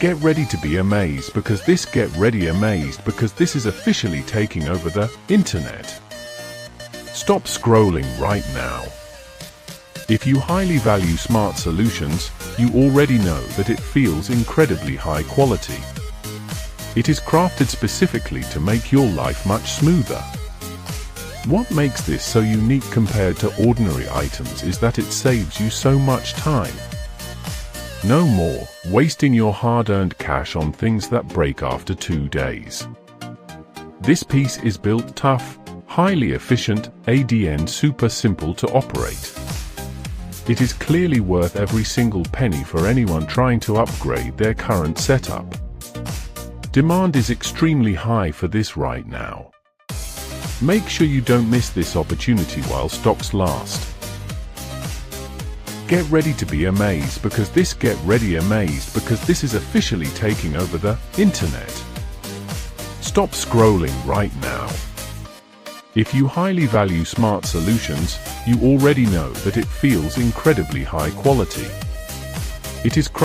Get ready to be amazed because this is officially taking over the internet. Stop scrolling right now. If you highly value smart solutions, you already know that it feels incredibly high quality. It is crafted specifically to make your life much smoother. What makes this so unique compared to ordinary items is that it saves you so much time. No more wasting your hard-earned cash on things that break after 2 days. This piece is built tough, highly efficient, and super simple to operate. It is clearly worth every single penny for anyone trying to upgrade their current setup. Demand is extremely high for this right now. Make sure you don't miss this opportunity while stocks last. Get ready to be amazed because this is officially taking over the internet. Stop scrolling right now. If you highly value smart solutions, you already know that it feels incredibly high quality. It is